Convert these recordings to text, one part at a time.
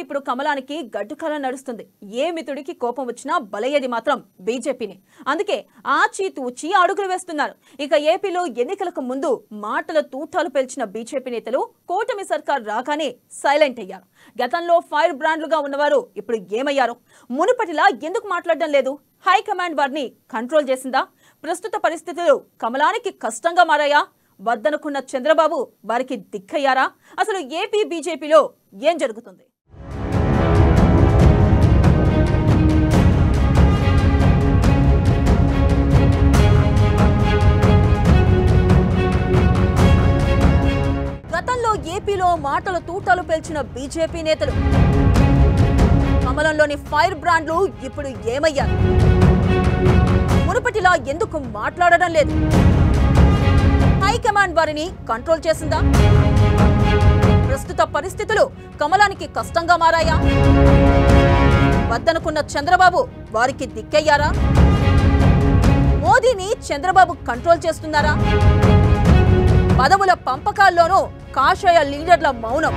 ఇప్పుడు కమలానికి గడ్డుకాలం నడుస్తుంది. ఏ మితుడికి కోపం వచ్చినా బలయ్యేది మాత్రం బీజేపీని. అందుకే ఆచితూచి అడుగులు వేస్తున్నారు. ఇక ఏపీలో ఎన్నికలకు ముందు మాటల తూటాలు పేల్చిన బీజేపీ నేతలు కూటమి సర్కార్ రాగానే సైలెంట్ అయ్యారు. గతంలో ఫైర్ బ్రాండ్లుగా ఉన్నవారు ఇప్పుడు ఏమయ్యారు? మునుపటిలా ఎందుకు మాట్లాడడం లేదు? హైకమాండ్ వారిని కంట్రోల్ చేసిందా? ప్రస్తుత పరిస్థితులు కమలానికి కష్టంగా మారాయా? వద్దనుకున్న చంద్రబాబు వారికి దిక్కయ్యారా? అసలు ఏపీ బీజేపీలో ఏం జరుగుతుంది? గతంలో ఏపీలో మాటల తూటాలు పేల్చిన బీజేపీ నేతలు కమలంలోని ఫైర్ బ్రాండ్లు ఇప్పుడు ఏమయ్యారు? మునుపటిలా ఎందుకు మాట్లాడడం లేదు? హైకమాండ్ వారిని కంట్రోల్ చేసిందా? ప్రస్తుత పరిస్థితులు కమలానికి కష్టంగా మారాయా? వద్దనుకున్న చంద్రబాబు వారికి దిక్కయ్యారా? మోదీని చంద్రబాబు కంట్రోల్ చేస్తున్నారా? పదవుల పంపకాల్లోనూ కాషాయ లీడర్ల మౌనం.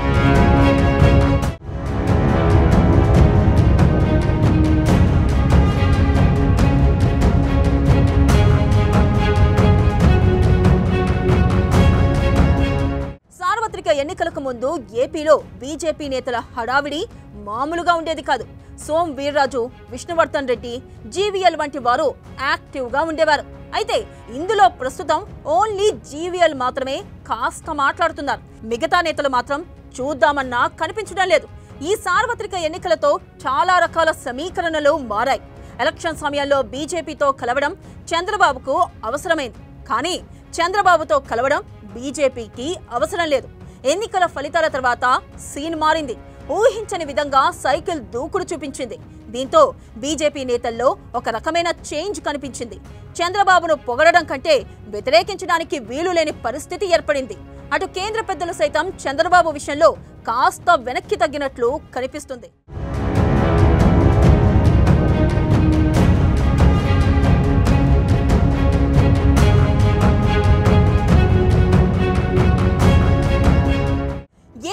సార్వత్రిక ఎన్నికలకు ముందు ఏపీలో బీజేపీ నేతల హడావిడి మామూలుగా ఉండేది కాదు. సోమ్ వీర్రాజు, విష్ణువర్ధన్ రెడ్డి, జీవీఎల్ వంటి వారు యాక్టివ్గా ఉండేవారు. అయితే ఇందులో ప్రస్తుతం ఓన్లీ జీవీఎల్ మాత్రమే కాస్త మాట్లాడుతున్నారు. మిగతా నేతలు మాత్రం చూద్దామన్నా కనిపించడం లేదు. ఈ సార్వత్రిక ఎన్నికలతో చాలా రకాల సమీకరణలు మారాయి. ఎలక్షన్ సమయంలో బీజేపీతో కలవడం చంద్రబాబుకు అవసరమైంది. కానీ చంద్రబాబుతో కలవడం బీజేపీకి అవసరం లేదు. ఎన్నికల ఫలితాల తర్వాత సీన్ మారింది. ఊహించని విధంగా సైకిల్ దూకుడు చూపించింది. దీంతో బీజేపీ నేతల్లో ఒక రకమైన చేంజ్ కనిపించింది. చంద్రబాబును పొగడడం కంటే వ్యతిరేకించడానికి వీలు లేని పరిస్థితి ఏర్పడింది. అటు కేంద్ర పెద్దలు సైతం చంద్రబాబు విషయంలో కాస్త వెనక్కి తగ్గినట్లు కనిపిస్తుంది.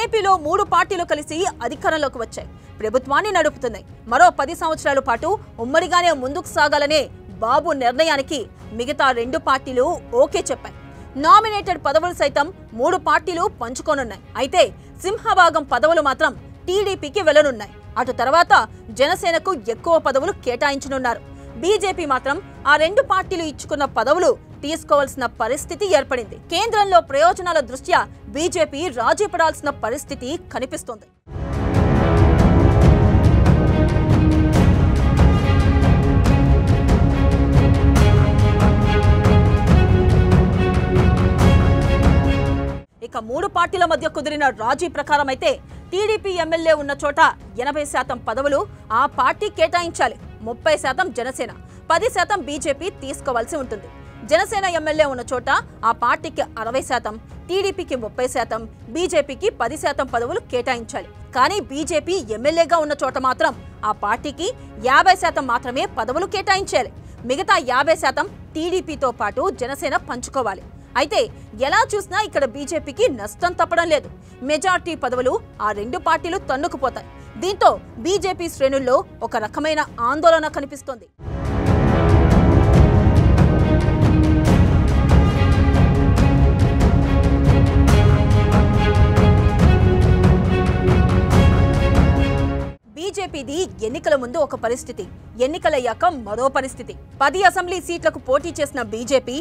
ఏపీలో 3 పార్టీలు కలిసి అధికారంలోకి వచ్చాయి. ప్రభుత్వాన్ని నడుపుతున్నాయి. మరో 10 సంవత్సరాల పాటు ఉమ్మడిగానే ముందుకు సాగాలనే బాబు నిర్ణయానికి మిగతా 2 పార్టీలు ఓకే చెప్పాయి. నామినేటెడ్ పదవులు సైతం 3 పార్టీలు పంచుకోనున్నాయి. అయితే సింహభాగం పదవులు మాత్రం టీడీపీకి వెళ్లనున్నాయి. అటు తర్వాత జనసేనకు ఎక్కువ పదవులు కేటాయించనున్నారు. బీజేపీ మాత్రం ఆ 2 పార్టీలు ఇచ్చుకున్న పదవులు తీసుకోవాల్సిన పరిస్థితి ఏర్పడింది. కేంద్రంలో ప్రయోజనాల దృష్ట్యా బీజేపీ రాజీ పడాల్సిన పరిస్థితి కనిపిస్తోంది. ఇక 3 పార్టీల మధ్య కుదిరిన రాజీ ప్రకారం అయితే టీడీపీ ఎమ్మెల్యే ఉన్న చోట 80% పదవులు ఆ పార్టీ కేటాయించాలి. 30% జనసేన, 10% బీజేపీ తీసుకోవాల్సి ఉంటుంది. జనసేన ఎమ్మెల్యే ఉన్న చోట ఆ పార్టీకి 60%, టీడీపీకి 30%, బీజేపీకి 10% పదవులు కేటాయించాలి. కానీ బీజేపీ ఎమ్మెల్యేగా ఉన్న చోట మాత్రం ఆ పార్టీకి 50% మాత్రమే పదవులు కేటాయించాలి. మిగతా 50% టీడీపీతో పాటు జనసేన పంచుకోవాలి. అయితే ఎలా చూసినా ఇక్కడ బీజేపీకి నష్టం తప్పడం లేదు. మెజార్టీ పదవులు ఆ 2 పార్టీలు తన్నుకుపోతాయి. దీంతో బీజేపీ శ్రేణుల్లో ఒక రకమైన ఆందోళన కనిపిస్తోంది. బీజేపీది ఎన్నికల ముందు ఒక పరిస్థితి, ఎన్నికలయ్యాక మరో పరిస్థితి. 10 అసెంబ్లీ సీట్లకు పోటీ చేసిన బీజేపీ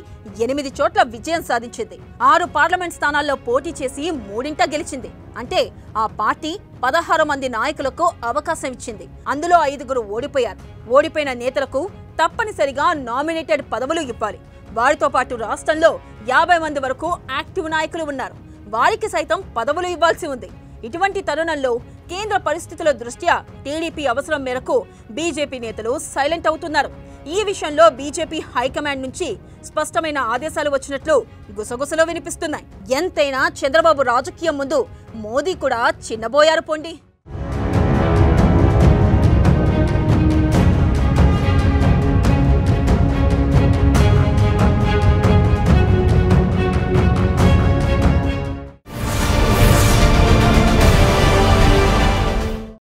8 చోట్ల విజయం సాధించింది. 6 పార్లమెంట్ స్థానాల్లో పోటీ చేసి 3 గెలిచింది. అంటే ఆ పార్టీ 16 మంది నాయకులకు అవకాశం ఇచ్చింది. అందులో 5 ఓడిపోయారు. ఓడిపోయిన నేతలకు తప్పనిసరిగా నామినేటెడ్ పదవులు ఇవ్వాలి. వారితో పాటు రాష్ట్రంలో 50 మంది వరకు యాక్టివ్ నాయకులు ఉన్నారు. వారికి సైతం పదవులు ఇవ్వాల్సి ఉంది. ఇటువంటి తరుణంలో కేంద్ర పరిస్థితుల దృష్ట్యా టీడీపీ అవసరం మేరకు బీజేపీ నేతలు సైలెంట్ అవుతున్నారు. ఈ విషయంలో బీజేపీ హైకమాండ్ నుంచి స్పష్టమైన ఆదేశాలు వచ్చినట్లు గుసగుసలు వినిపిస్తున్నాయి. ఎంతైనా చంద్రబాబు రాజకీయం ముందు మోదీ కూడా చిన్నబోయారు పోండి.